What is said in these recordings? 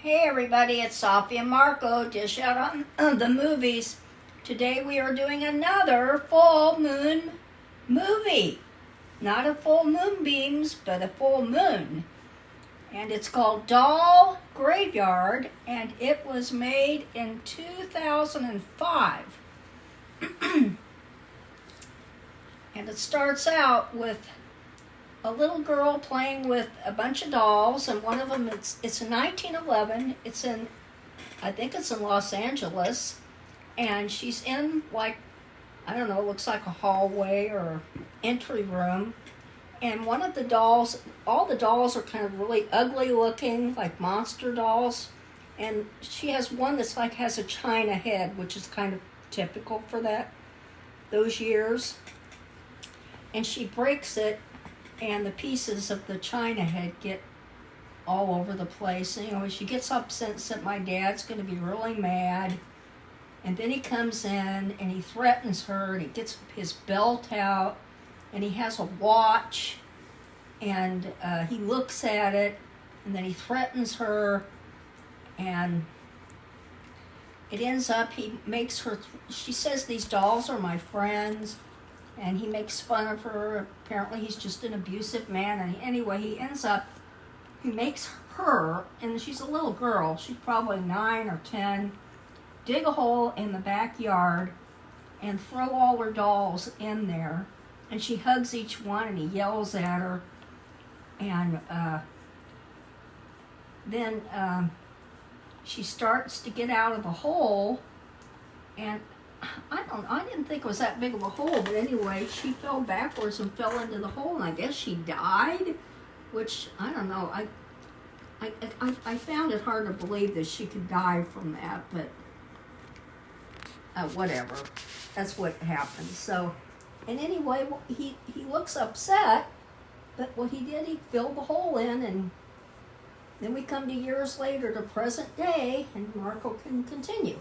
Hey everybody, it's Sophie and Marco, Dish Out on the Movies. Today we are doing another full moon movie. Not a full moonbeams, but a full moon. And it's called Doll Graveyard, and it was made in 2005. And it starts out with a little girl playing with a bunch of dolls, and one of them, it's in 1911. I think it's in Los Angeles, and she's in, like, I don't know, it looks like a hallway or entry room, and one of the dolls, all the dolls are kind of really ugly looking, like monster dolls, and she has one that's like has a china head, which is kind of typical for those years, and she breaks it, and the pieces of the china head get all over the place. Anyway, she gets upset that my dad's going to be really mad. And then he comes in and he threatens her, and he gets his belt out, and he has a watch, and he looks at it, and then he threatens her, and it ends up, he makes her, she says, "These dolls are my friends." And he makes fun of her. Apparently he's just an abusive man. And anyway, he makes her, and she's a little girl, she's probably 9 or 10, dig a hole in the backyard and throw all her dolls in there. And she hugs each one, and he yells at her. And then she starts to get out of the hole, and I didn't think it was that big of a hole, but anyway, she fell backwards and fell into the hole, and I guess she died, which, I don't know, I found it hard to believe that she could die from that, but whatever, that's what happened. So, and anyway, he looks upset, but what he did, he filled the hole in, and then we come to years later to present day, and Marco can continue.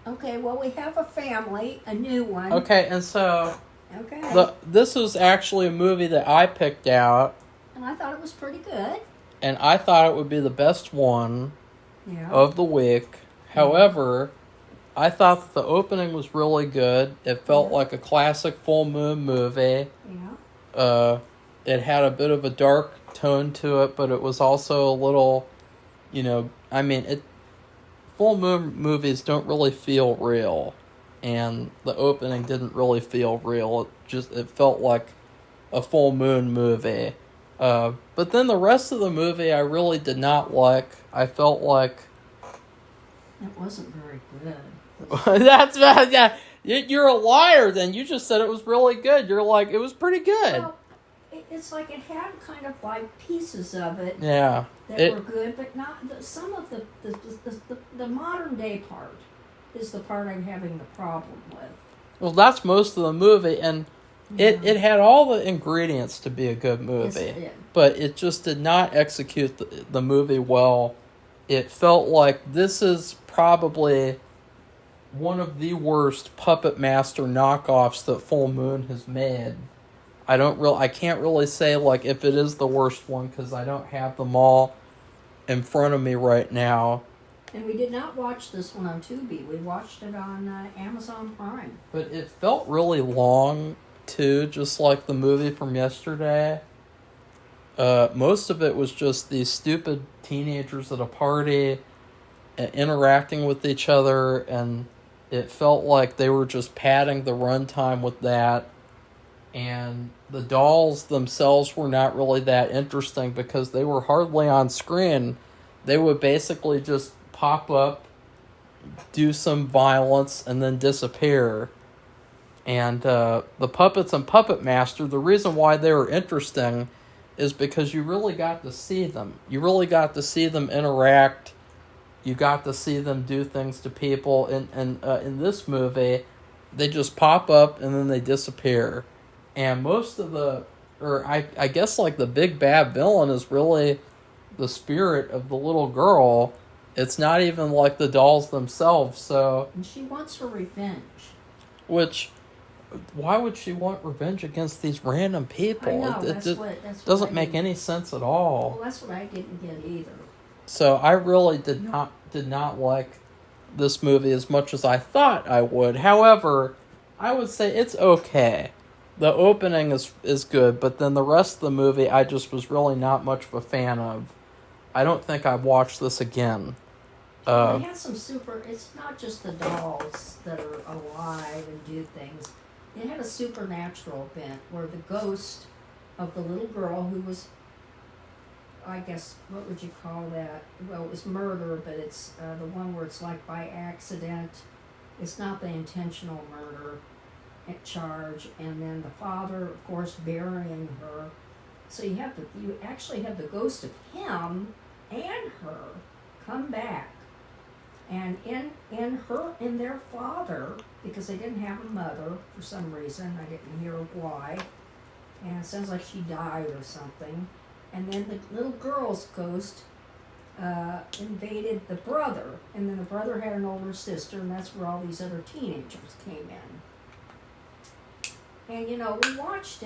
Okay, well, we have a family, a new one. Okay, and so Okay. This was actually a movie that I picked out, And I thought it was pretty good. and I thought it would be the best one Yeah. of the week. However, I thought that the opening was really good. It felt like a classic full moon movie. Yeah. It had a bit of a dark tone to it, but it was also a little, full moon movies don't really feel real, and the opening didn't really feel real. It felt like a full moon movie. But then the rest of the movie I really did not like. I felt like It wasn't very good. that's bad. Yeah, you're a liar. Then you just said it was really good. You're like, it was pretty good. Well, it's like it had kind of like pieces of it. Yeah. That were good, but not some of the modern day part is the part I'm having the problem with. Well, that's most of the movie, and it had all the ingredients to be a good movie. Yes, it did. But it just did not execute the movie well. It felt like this is probably one of the worst Puppet Master knockoffs that Full Moon has made. I can't really say like if it is the worst one, because I don't have them all in front of me right now. And we did not watch this one on Tubi. We watched it on Amazon Prime. But it felt really long too, just like the movie from yesterday. Most of it was just these stupid teenagers at a party interacting with each other, and it felt like they were just padding the runtime with that. And the dolls themselves were not really that interesting because they were hardly on screen. They would basically just pop up, do some violence, and then disappear. And the puppets and Puppet Master, the reason why they were interesting is because you really got to see them. You really got to see them interact. You got to see them do things to people. And in this movie, they just pop up and then they disappear. And most of I guess like the big bad villain is really the spirit of the little girl. It's not even like the dolls themselves, so... And she wants her revenge. Which, why would she want revenge against these random people? I know, It that's just what I doesn't make didn't- any sense at all. Well, that's what I didn't get either. So I really did not like this movie as much as I thought I would. However, I would say it's okay. The opening is good, but then the rest of the movie I just was really not much of a fan of. I don't think I'd watch this again. They had some it's not just the dolls that are alive and do things. It had a supernatural bent where the ghost of the little girl who was, I guess, what would you call that? Well, it was murder, but it's the one where it's like by accident. It's not the intentional murder at charge. And then the father, of course, burying her. So you actually have the ghost of him and her come back. And in their father, because they didn't have a mother for some reason, I didn't hear why, and it sounds like she died or something. And then the little girl's ghost invaded the brother, and then the brother had an older sister, and that's where all these other teenagers came in. And we watched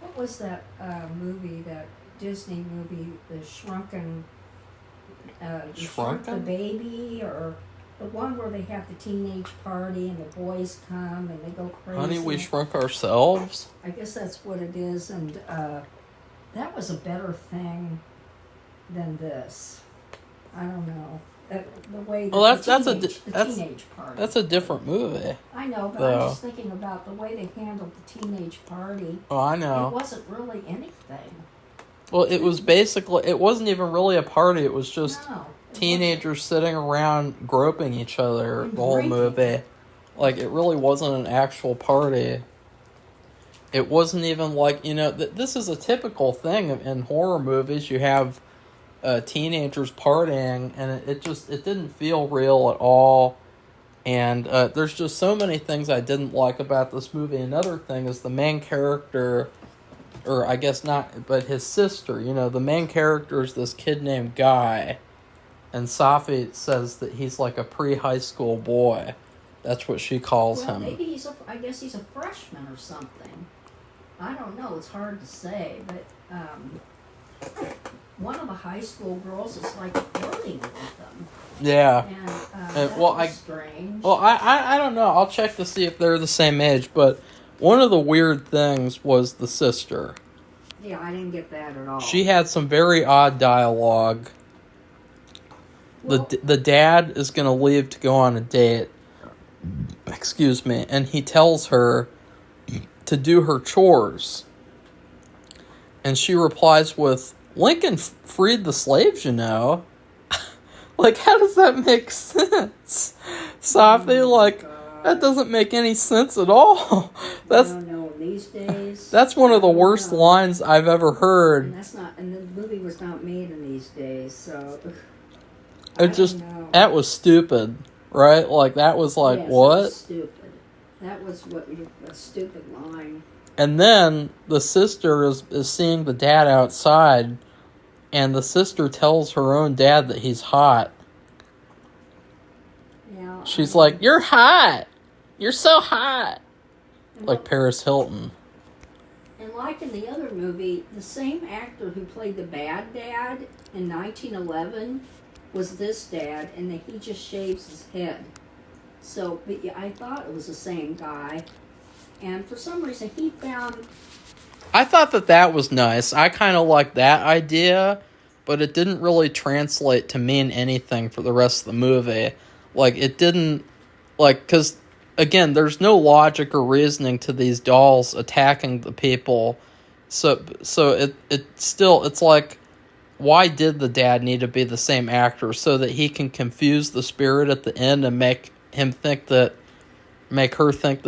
what was that movie, that Disney movie, The Shrunken. Shrunk the Baby, or the one where they have the teenage party and the boys come and they go crazy. Honey, We Shrunk Ourselves? I guess that's what it is, and that was a better thing than this. I don't know. The way the teenage party. That's a different movie. I know, but I'm just thinking about the way they handled the teenage party. Oh, I know. It wasn't really anything. Well, it was basically, it wasn't even really a party. It was just teenagers sitting around groping each other the whole movie. Like, it really wasn't an actual party. It wasn't even like, this is a typical thing in horror movies. You have teenagers partying, and it didn't feel real at all. And there's just so many things I didn't like about this movie. Another thing is the main character, or I guess not, but his sister, the main character is this kid named Guy, and Safi says that he's like a pre-high school boy. That's what she calls him. Maybe I guess he's a freshman or something. I don't know, it's hard to say, but one of the high school girls is like flirting with them. Yeah. And that was strange. Well, I don't know, I'll check to see if they're the same age, but one of the weird things was the sister. Yeah, I didn't get that at all. She had some very odd dialogue. Well, the dad is going to leave to go on a date. Excuse me. And he tells her to do her chores. And she replies with, Lincoln freed the slaves, Like, how does that make sense? Safi, that doesn't make any sense at all. That's, I don't know, these days. That's one of the worst lines I've ever heard. And the movie was not made in these days, so that was stupid, right? Like, that was like, yes, what? That was stupid. That was a stupid line. And then the sister is seeing the dad outside, and the sister tells her own dad that he's hot. Yeah. She's like, you're hot. You're so hot. Like Paris Hilton. And like in the other movie, the same actor who played the bad dad in 1911 was this dad, and that he just shaves his head. So, but yeah, I thought it was the same guy. And for some reason, he found... I thought that was nice. I kind of liked that idea, but it didn't really translate to mean anything for the rest of the movie. Like, it didn't... Like, because, again, there's no logic or reasoning to these dolls attacking the people. So it's like, why did the dad need to be the same actor? So that he can confuse the spirit at the end and make her think that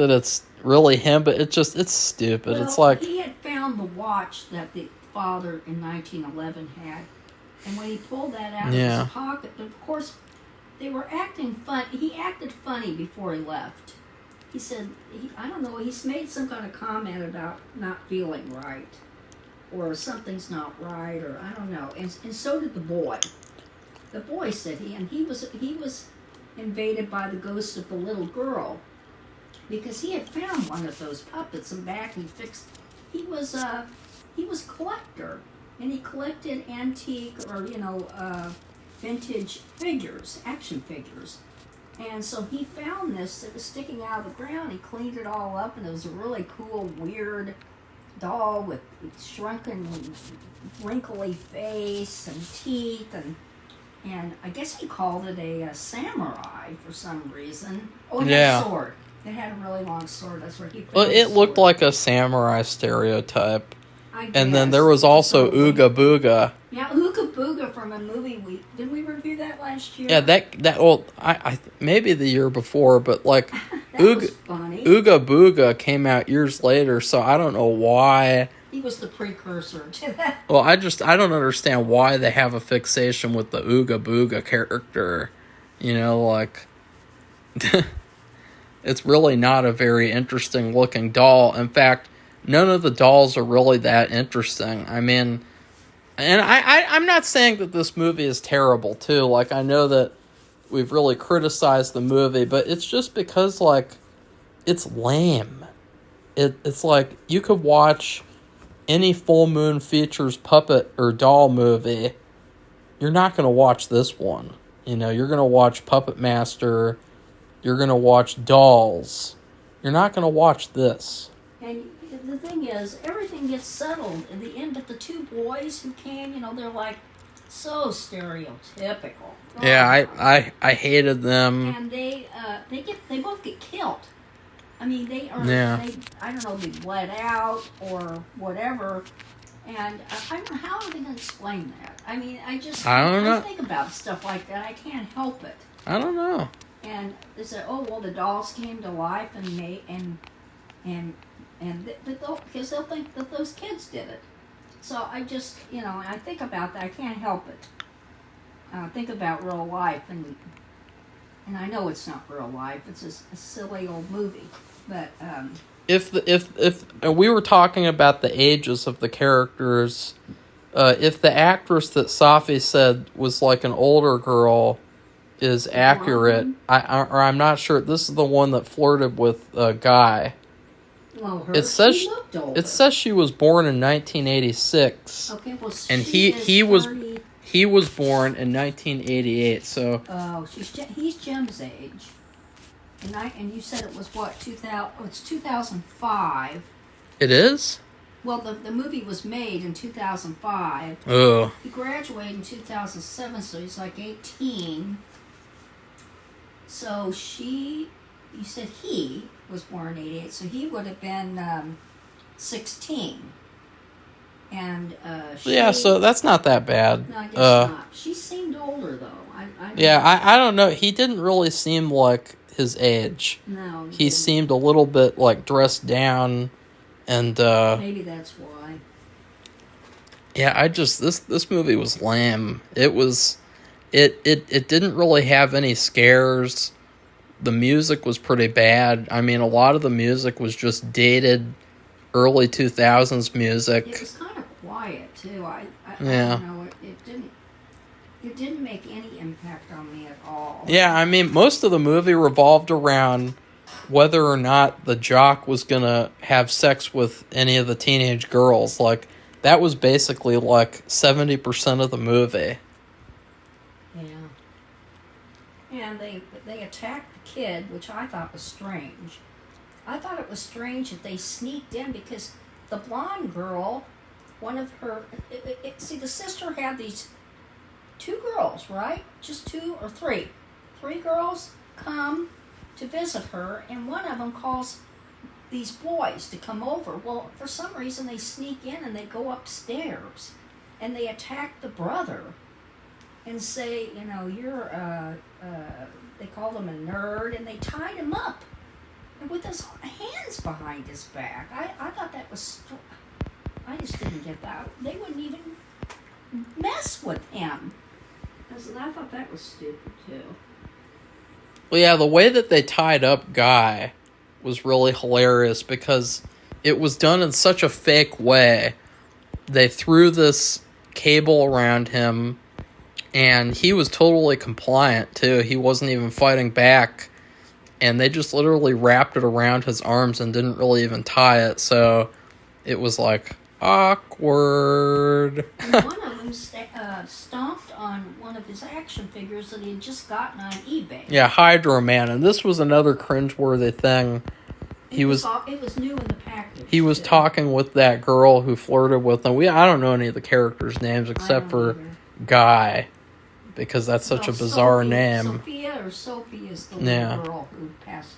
it's really him, but it's stupid. Well, it's like, he had found the watch that the father in 1911 had, and when he pulled that out of his pocket, of course, they were acting fun. He acted funny before he left. He said, I don't know, he's made some kind of comment about not feeling right, or something's not right, or I don't know. And so did the boy. The boy said he was invaded by the ghost of the little girl. because he had found one of those puppets and back he fixed. He was a collector, and he collected antique or vintage figures, action figures. And so he found this. It was sticking out of the ground. He cleaned it all up, and it was a really cool, weird doll with shrunken, wrinkly face and teeth, and I guess he called it a samurai for some reason. Oh, it had a sword. It had a really long sword. That's where he found Well, it the looked sword. like a samurai stereotype. I And then guess. there was also Probably. Ooga Booga. Yeah, Ooga Booga from a movie didn't we review that last year? Yeah, that I maybe the year before, but like that was funny. Ooga Booga came out years later, so I don't know why. He was the precursor to that. Well, I don't understand why they have a fixation with the Ooga Booga character. Like it's really not a very interesting looking doll. In fact, none of the dolls are really that interesting. I mean, and I'm not saying that this movie is terrible, too. Like, I know that we've really criticized the movie, but it's just because, like, it's lame. It's like, you could watch any Full Moon Features puppet or doll movie. You're not going to watch this one. You're going to watch Puppet Master. You're going to watch Dolls. You're not going to watch this. And the thing is, everything gets settled in the end. But the two boys who came, they're like so stereotypical. Yeah, I hated them. And they both get killed. I mean, they are. Yeah. I don't know, they bled out or whatever. And I don't know how are they going to explain that. I mean, I don't know. I think about stuff like that. I can't help it. I don't know. And they said, "Oh well, the dolls came to life and because they'll think that those kids did it." So I just, I think about that. I can't help it. Think about real life, and I know it's not real life. It's a silly old movie, but if we were talking about the ages of the characters, if the actress that Safi said was like an older girl is accurate, I'm not sure. This is the one that flirted with a guy. Well, She looked older. It says she was born in 1986. Okay, well, and he was born in 1988. So he's Jim's age, and you said it was what 2000? Oh, it's 2005. it is. Well, the movie was made in 2005. Oh, He graduated in 2007, so he's like 18. So you said he was born in 88, so he would have been 16. And yeah. So that's not that bad. No, I guess not. She seemed older, though. I don't know. He didn't really seem like his age. No. He seemed a little bit like dressed down, and maybe that's why. yeah. This movie was lame. It didn't really have any scares. The music was pretty bad. I mean, a lot of the music was just dated early 2000s music. It was kind of quiet too. I Yeah. don't know. It didn't make any impact on me at all. Yeah, I mean, most of the movie revolved around whether or not the jock was gonna have sex with any of the teenage girls. Like, that was basically like 70% of the movie. Yeah. And they attacked the kid, which I thought was strange. I thought it was strange that they sneaked in because the blonde girl, one of her... see, the sister had these two girls, right? Just two or three. Three girls come to visit her, and one of them calls these boys to come over. Well, for some reason, they sneak in and they go upstairs, and they attack the brother and say, you're... they called him a nerd, and they tied him up and with his hands behind his back. I thought that was... I just didn't get that. They wouldn't even mess with him. I thought that was stupid, too. Well, yeah, the way that they tied up Guy was really hilarious because it was done in such a fake way. They threw this cable around him, and he was totally compliant, too. He wasn't even fighting back. and they just literally wrapped it around his arms and didn't really even tie it, so it was like awkward. And one of them stomped on one of his action figures that he had just gotten on eBay. Yeah, Hydro Man, and this was another cringeworthy thing. It was new in the package. He was talking with that girl who flirted with him. I don't know any of the characters' names except for Guy, because that's such a bizarre name. Sophie is the little girl who passed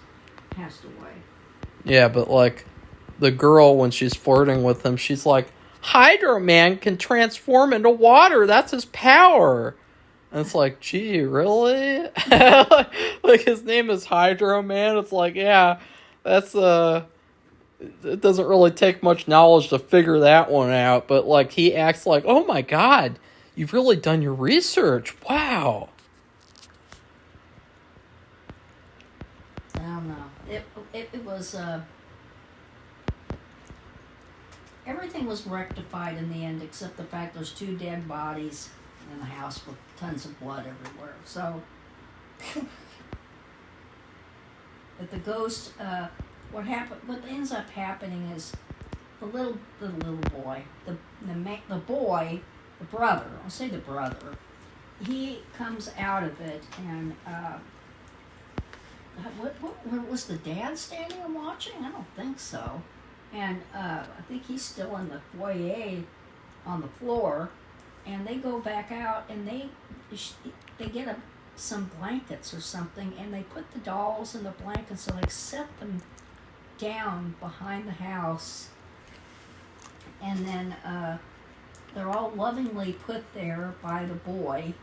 away. Yeah, but like the girl, when she's flirting with him, she's like, Hydro Man can transform into water. That's his power. And it's like, gee, really? Like his name is Hydro Man. It's like, yeah, that's it doesn't really take much knowledge to figure that one out. But like he acts like, oh my God, you've really done your research. Wow. I don't know. It was everything was rectified in the end except the fact there's 2 dead bodies in the house with tons of blood everywhere. So, but the ghost, what ends up happening is the little boy, the brother. I'll say the brother. He comes out of it, and what was the dad standing and watching? I don't think so. And I think he's still in the foyer on the floor, and they go back out and they get some blankets or something, and they put the dolls in the blankets and like set them down behind the house, and then they're all lovingly put there by the boy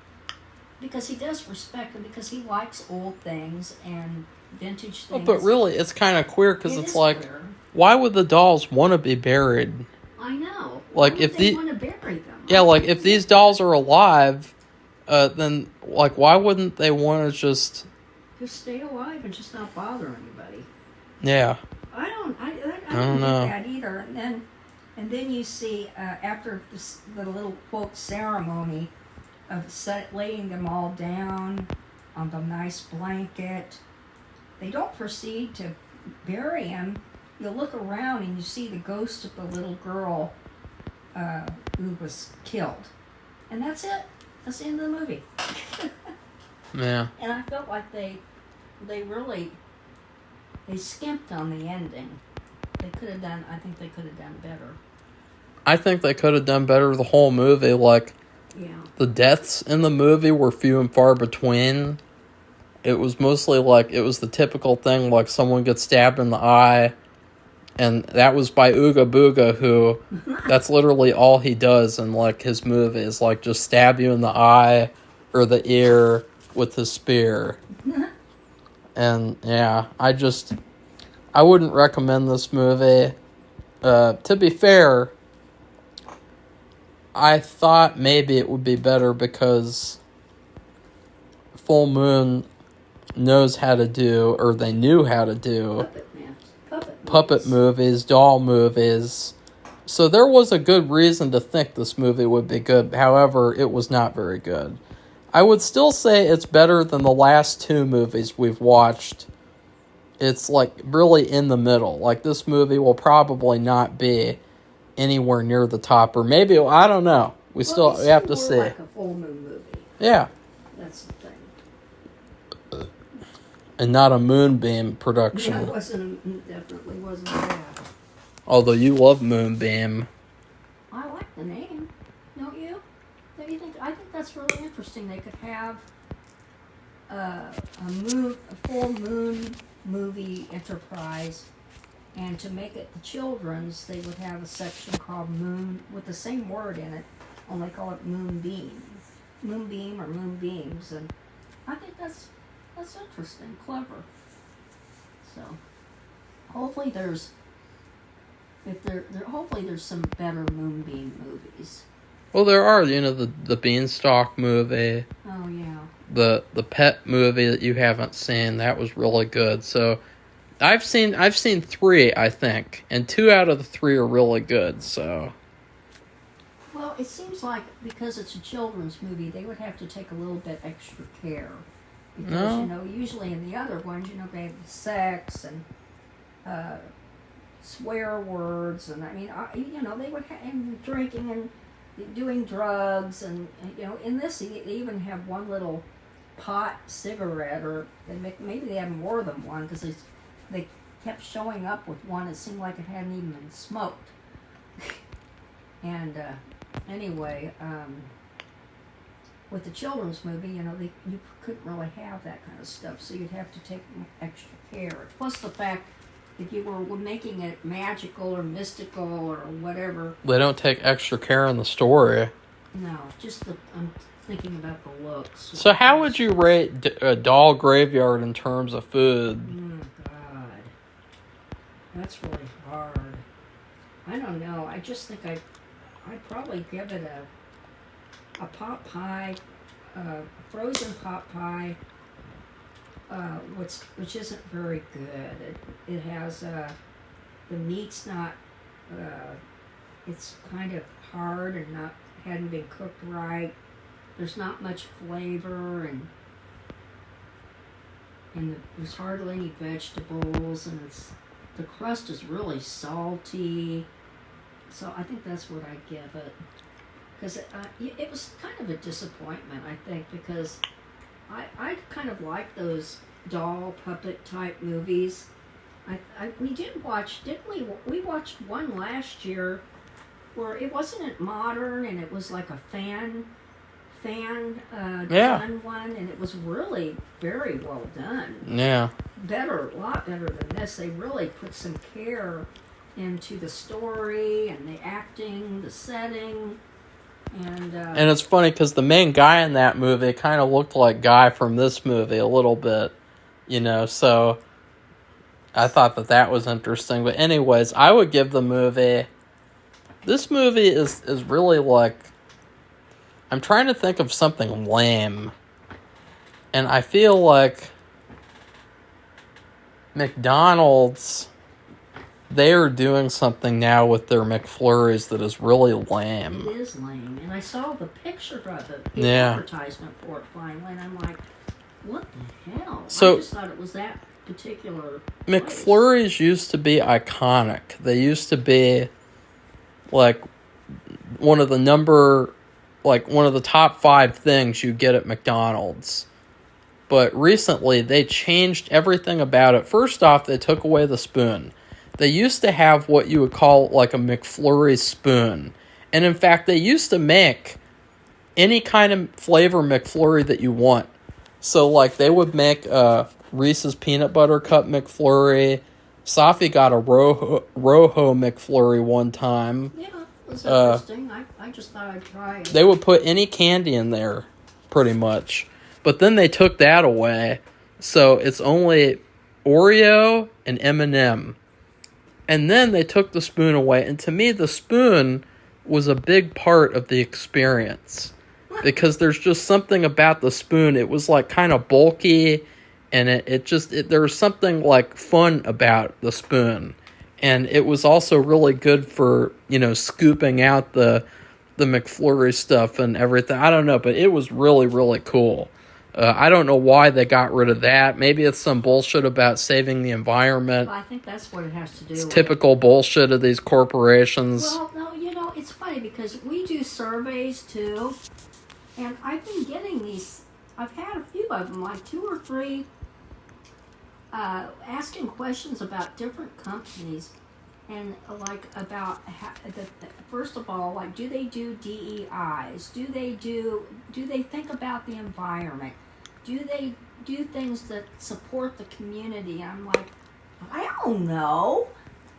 because he does respect them, because he likes old things and vintage things. But really, it's kind of queer because it's like, queer. Why would the dolls want to be buried? I know. Like why if they want to bury them? Yeah, like if these dolls are alive, then like why wouldn't they want to just stay alive and just not bother anybody? Yeah. I don't know that either. And then you see after the little quote ceremony of laying them all down on the nice blanket, they don't proceed to bury him. You look around and you see the ghost of the little girl who was killed. And that's it. That's the end of the movie. Yeah. And I felt like they skimped on the ending. I think they could have done better. I think they could have done better the whole movie. Like, the deaths in the movie were few and far between. It was mostly like, it was the typical thing, like someone gets stabbed in the eye. And that was by Ooga Booga, who, that's literally all he does in, like, his movies. Like, just stab you in the eye or the ear with his spear. And, yeah, I wouldn't recommend this movie. To be fair, I thought maybe it would be better because Full Moon knows how to do, or they knew how to do, puppet movies, doll movies. So there was a good reason to think this movie would be good. However, it was not very good. I would still say it's better than the last 2 movies we've watched. It's like really in the middle. Like this movie will probably not be anywhere near the top, or maybe, I don't know. We have to see. Like a Full Moon movie. Yeah. That's the thing. And not a Moonbeam production. Yeah, definitely wasn't that. Although you love Moonbeam. I like the name, don't you? Don't you think? I think that's really interesting. They could have a Full Moon movie enterprise, and to make it the children's, they would have a section called Moon with the same word in it, only call it Moonbeam or Moonbeams, and I think that's interesting, clever. So hopefully there's some better Moonbeam movies. Well, there are, the Beanstalk movie. Oh yeah. The Pet movie that you haven't seen, that was really good. So I've seen 3, I think, and 2 out of the 3 are really good. So. Well, it seems like because it's a children's movie, they would have to take a little bit extra care Because, No. you know, usually in the other ones, you know, they have sex and swear words, and I mean, you know, they would and drinking and doing drugs, and you know, in this they even have one little pot cigarette, or maybe they have more than one because they kept showing up with one. It seemed like it hadn't even been smoked. And anyway, with the children's movie, you know, you couldn't really have that kind of stuff, so you'd have to take extra care. Plus the fact that you were making it magical or mystical or whatever. They don't take extra care in the story. No, just I'm thinking about the looks. So how would you rate Doll Graveyard in terms of food? Oh, God. That's really hard. I don't know. I just think I'd probably give it a pot pie, frozen pot pie, which isn't very good. It has the meat's not. It's kind of hard and hadn't been cooked right. There's not much flavor, and there's hardly any vegetables, and the crust is really salty. So I think that's what I give it. Because it was kind of a disappointment, I think, because I kind of like those doll puppet type movies. We did watch, didn't we? We watched one last year where it wasn't modern, and it was like a fan done one, and it was really very well done. Yeah. A lot better than this. They really put some care into the story and the acting, the setting. And it's funny because the main guy in that movie kind of looked like Guy from this movie a little bit, you know, so I thought that was interesting. But anyways, I would give the movie... This movie is really like... I'm trying to think of something lame. And I feel like McDonald's... They are doing something now with their McFlurries that is really lame. It is lame. And I saw the picture of it, the Yeah. advertisement for it finally, and I'm like, what the hell? So, I just thought it was that particular McFlurries used to be iconic. They used to be like one of the top 5 things you get at McDonald's. But recently they changed everything about it. First off, they took away the spoon. They used to have what you would call like a McFlurry spoon. And in fact, they used to make any kind of flavor McFlurry that you want. So like they would make a Reese's Peanut Butter Cup McFlurry. Safi got a Rojo McFlurry one time. Yeah, it was interesting. I just thought I'd try it. They would put any candy in there, pretty much. But then they took that away. So it's only Oreo and M&M. And then they took the spoon away. And to me, the spoon was a big part of the experience. Because there's just something about the spoon. It was like kind of bulky. And there was something like fun about the spoon. And it was also really good for, you know, scooping out the McFlurry stuff and everything. I don't know, but it was really, really cool. I don't know why they got rid of that. Maybe it's some bullshit about saving the environment. Well, I think that's what it has to do with. It's typical bullshit of these corporations. Well, no, you know, it's funny because we do surveys too, and I've been getting these. I've had a few of them, like 2 or 3, asking questions about different companies, and like about first of all, like, do they do DEIs? Do they think about the environment? Do they do things that support the community? I'm like, I don't know.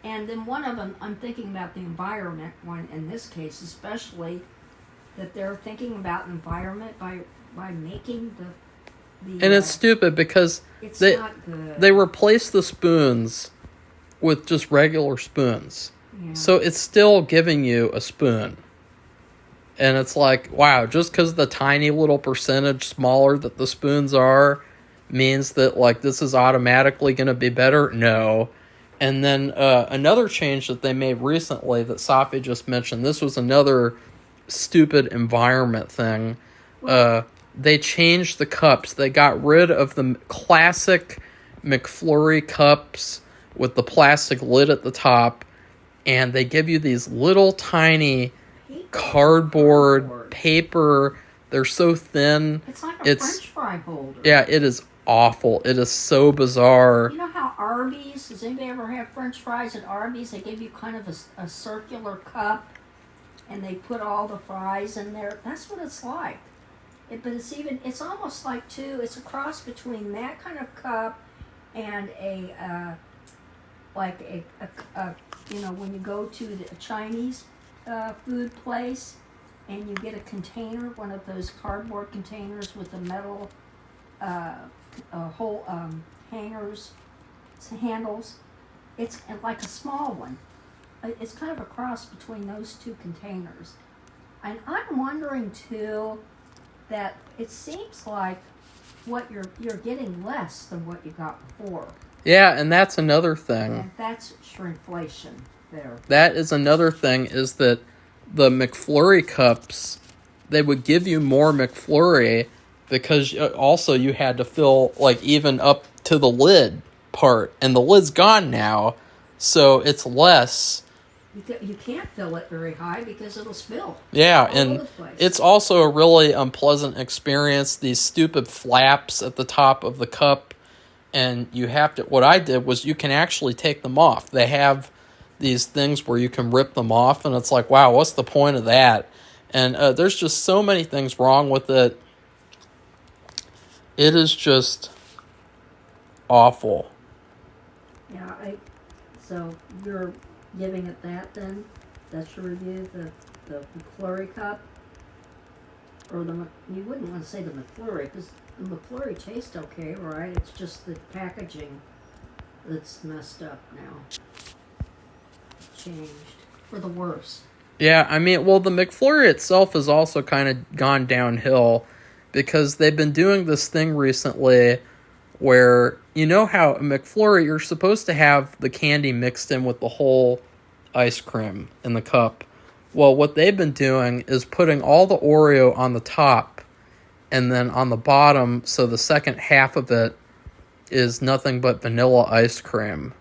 And then one of them, I'm thinking about the environment one in this case, especially that they're thinking about the environment by making the And it's stupid because it's they not good. they replace the spoons with just regular spoons. Yeah. So it's still giving you a spoon. And it's like, wow, just because the tiny little percentage smaller that the spoons are means that, like, this is automatically going to be better? No. And then another change that they made recently that Safi just mentioned, this was another stupid environment thing. they changed the cups. They got rid of the classic McFlurry cups with the plastic lid at the top, and they give you these little tiny cardboard paper. They're so thin. It's like a French fry holder. Yeah, it is awful. It is so bizarre. You know how Arby's, does anybody ever have French fries at Arby's? They give you kind of a circular cup, and they put all the fries in there. That's what it's like. But it's almost like it's a cross between that kind of cup and when you go to the Chinese food place and you get a container, one of those cardboard containers with the metal handles. It's like a small one. It's kind of a cross between those two containers. And I'm wondering too that it seems like what you're getting less than what you got before. Yeah, and that's another thing. And that's shrinkflation there. That is another thing, is that the McFlurry cups, they would give you more McFlurry because also you had to fill like even up to the lid part, and the lid's gone now, so it's less. You can't fill it very high because it'll spill. Yeah, and it's also a really unpleasant experience. These stupid flaps at the top of the cup, and you have to. What I did was you can actually take them off. They have these things where you can rip them off, and it's like, wow, what's the point of that? And there's just so many things wrong with it. It is just awful. Yeah, so you're giving it that then? That's your review? The McFlurry cup? Or you wouldn't want to say the McFlurry, because the McFlurry tastes okay, right? It's just the packaging that's messed up now. Changed. For the worse. Yeah, I mean, well, the McFlurry itself has also kind of gone downhill because they've been doing this thing recently where, you know how a McFlurry, you're supposed to have the candy mixed in with the whole ice cream in the cup. Well, what they've been doing is putting all the Oreo on the top and then on the bottom, so the second half of it is nothing but vanilla ice cream.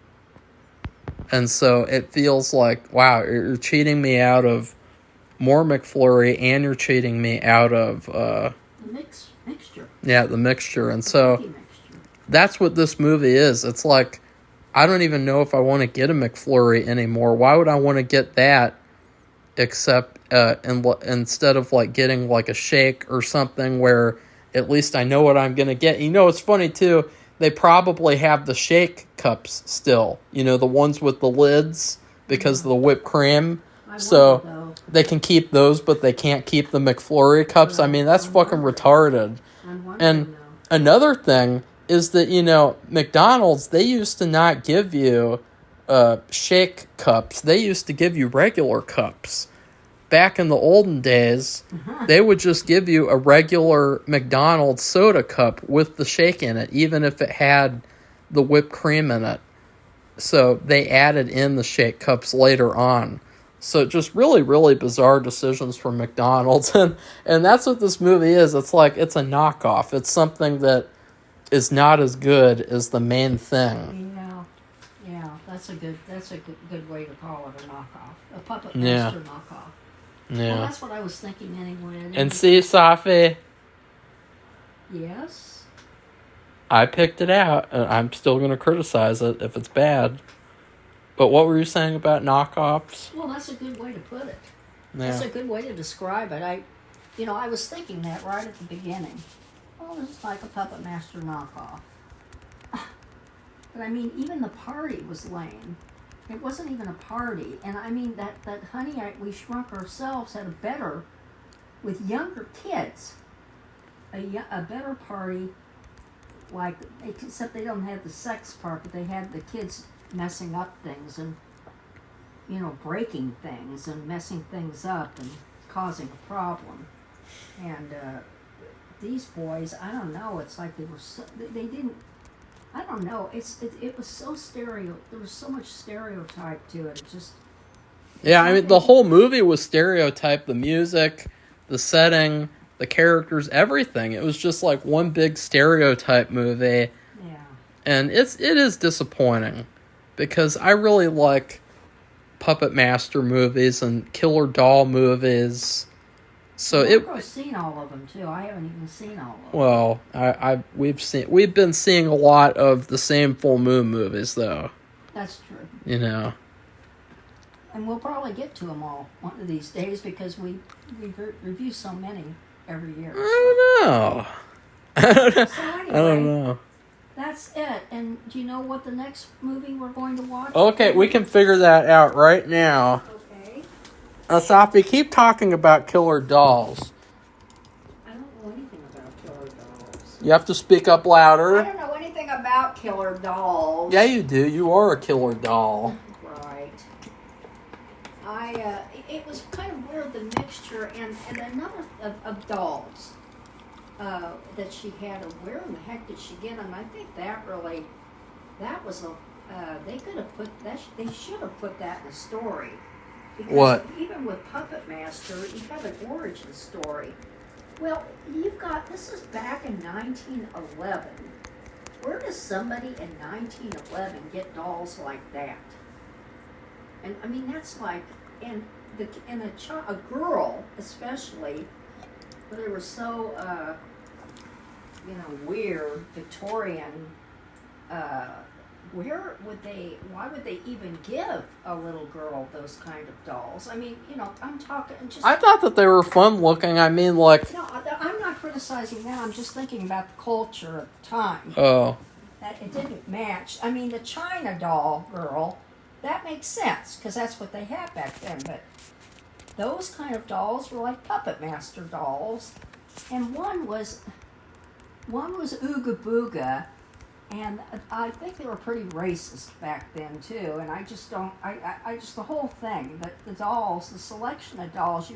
And so it feels like, wow, you're cheating me out of more McFlurry and you're cheating me out of the mixture. Yeah, the mixture. And so that's what this movie is. It's like, I don't even know if I want to get a McFlurry anymore. Why would I want to get that except instead of like getting like a shake or something where at least I know what I'm going to get. You know, it's funny too. They probably have the shake cups still. You know, the ones with the lids because of the whipped cream. So they can keep those, but they can't keep the McFlurry cups. I mean, that's fucking retarded. And another thing is that, you know, McDonald's, they used to not give you shake cups. They used to give you regular cups. Back in the olden days, they would just give you a regular McDonald's soda cup with the shake in it, even if it had the whipped cream in it. So they added in the shake cups later on. So just really, really bizarre decisions from McDonald's. And that's what this movie is. It's like, it's a knockoff. It's something that is not as good as the main thing. Yeah, that's a good way to call it, a knockoff. A Puppet Master knockoff. Yeah. Well, that's what I was thinking anyway. And see, Safi? Yes? I picked it out, and I'm still going to criticize it if it's bad. But what were you saying about knockoffs? Well, that's a good way to put it. Yeah. That's a good way to describe it. I was thinking that right at the beginning. Oh, this is like a Puppet Master knockoff. But I mean, even the party was lame. It wasn't even a party. And I mean, that Honey, We Shrunk Ourselves had a better, with younger kids, a better party, like, except they don't have the sex part, but they had the kids messing up things and, you know, breaking things and messing things up and causing a problem. And these boys, I don't know, it's like they didn't, I don't know, it was so there was so much stereotype to it. It just... Yeah, I mean, the whole movie was stereotyped. The music, the setting, the characters, everything. It was just like one big stereotype movie. Yeah. And it is disappointing because I really like Puppet Master movies and Killer Doll movies. So I've seen all of them too. I haven't even seen all of them. well, we've been seeing a lot of the same full moon movies though. That's true. You know. And we'll probably get to them all one of these days because we review so many every year. I don't know. So anyway, I don't know. That's it. And do you know what the next movie we're going to watch? Okay, we can figure that out right now. Okay. Asafi, keep talking about Killer Dolls. I don't know anything about Killer Dolls. You have to speak up I louder. don't know anything about Killer Dolls. Yeah, you do. You are a killer doll. Right. It was kind of weird, the mixture and another of dolls that she had. Where in the heck did she get them? I think that was they could have put that. They should have put that in a story. Because What? Even with Puppet Master, you have an origin story. Well, this is back in 1911. Where does somebody in 1911 get dolls like that? And I mean, that's like, a girl especially, but they were so, weird, Victorian. Why would they even give a little girl those kind of dolls? I mean, I'm talking just. I thought that they were fun looking. I mean, like. No, I'm not criticizing that. I'm just thinking about the culture at the time. Oh. That it didn't match. I mean, the China doll girl, that makes sense because that's what they had back then. But those kind of dolls were like Puppet Master dolls, and one was Ooga Booga, and I think they were pretty racist back then too. And I just don't. I just the whole thing. The dolls, the selection of dolls.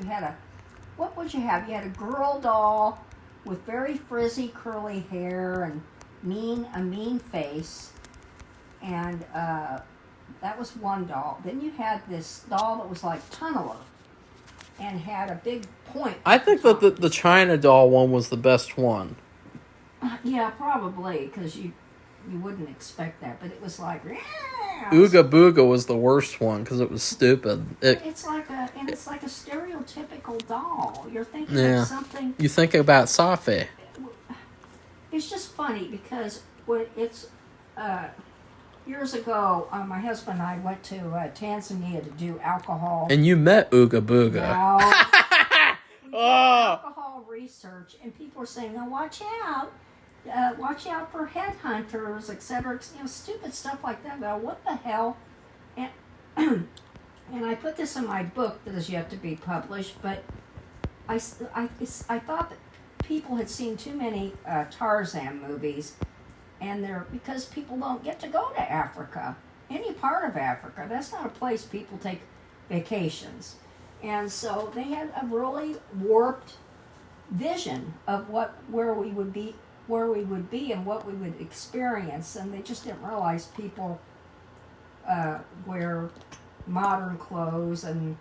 What would you have? You had a girl doll with very frizzy curly hair and a mean face, and that was one doll. Then you had this doll that was like Tunneler and had a big point. I think that the China doll one was the best one. Yeah, probably, because you wouldn't expect that, but it was like Ooga Booga was the worst one because it was stupid. It's like a stereotypical doll. You're thinking of something. You think about Safi. It's just funny because when it's years ago, my husband and I went to Tanzania to do alcohol. And you met Ooga Booga. No, we did alcohol research, and people were saying, "Oh, watch out for headhunters, etc." Stupid stuff like that. Well, what the hell? And and I put this in my book that is yet to be published, but I thought that people had seen too many Tarzan movies, and because people don't get to go to Africa, any part of Africa. That's not a place people take vacations, and so they had a really warped vision of where we would be, and what we would experience, and they just didn't realize people wear modern clothes and.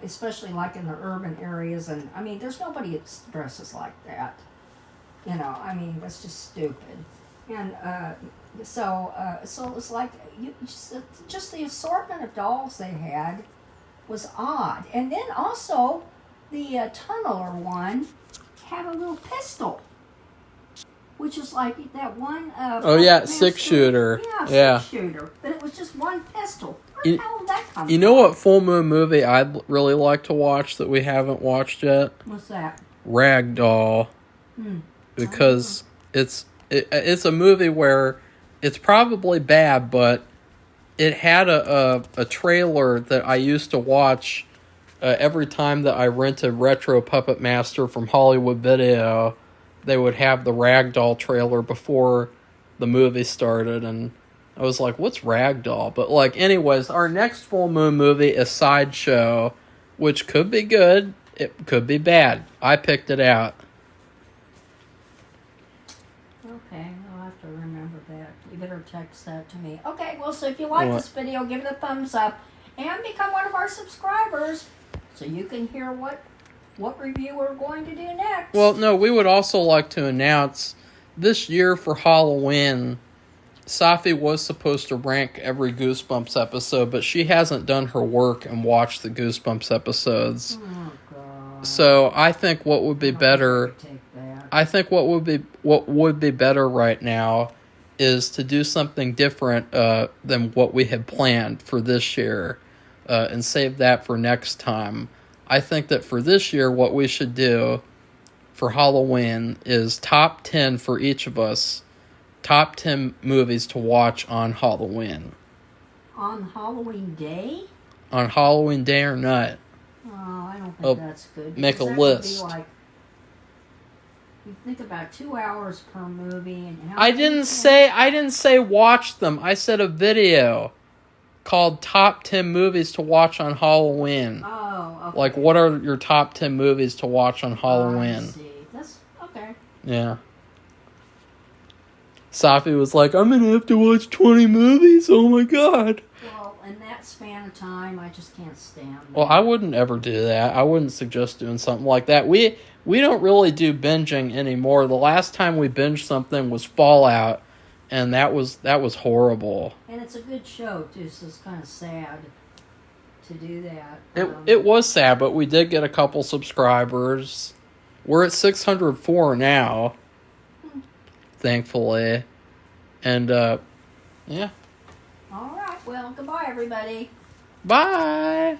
Especially like in the urban areas, and I mean, there's nobody that dresses like that. I mean, that's just stupid. And so it was like just the assortment of dolls they had was odd. And then also the Tunneler one had a little pistol, which is like that one. Oh yeah, 6-shooter. Yeah, 6-shooter. But it was just one pistol. Where the hell did that come from? You know what full moon movie I'd really like to watch that we haven't watched yet? What's that? Ragdoll. Because it's a movie where it's probably bad, but it had a trailer that I used to watch every time that I rented Retro Puppet Master from Hollywood Video. They would have the Ragdoll trailer before the movie started, and I was like, what's Ragdoll? But anyways, our next full moon movie is Sideshow, which could be good, it could be bad. I picked it out. Okay, I'll have to remember that. You better text that to me. Okay, well, so if you like this video, give it a thumbs up and become one of our subscribers so you can hear what what review we're going to do next. Well, no, we would also like to announce this year for Halloween, Safi was supposed to rank every Goosebumps episode, but she hasn't done her work and watched the Goosebumps episodes. Oh, God. So I think what would be better, Take that. I think what would be better right now is to do something different than what we had planned for this year, and save that for next time. I think that for this year, what we should do for Halloween is top 10 for each of us. Top 10 movies to watch on Halloween. On Halloween Day? On Halloween Day or not. Oh, I don't think that's good. Make because a that would list. Be like, you think about 2 hours per movie, and how I didn't say watch them. I said a video called Top 10 Movies to Watch on Halloween. Oh, okay. Like, what are your top 10 movies to watch on I Halloween? see. That's okay. Yeah. Safi was like, I'm gonna have to watch 20 movies? Oh my god. Well, in that span of time, I just can't stand that. Well, I wouldn't ever do that. I wouldn't suggest doing something like that. We don't really do binging anymore. The last time we binged something was Fallout, and that was horrible. And it's a good show, too, so it's kind of sad to do that. It was sad, but we did get a couple subscribers. We're at 604 now, thankfully. And, yeah. All right, well, goodbye, everybody. Bye!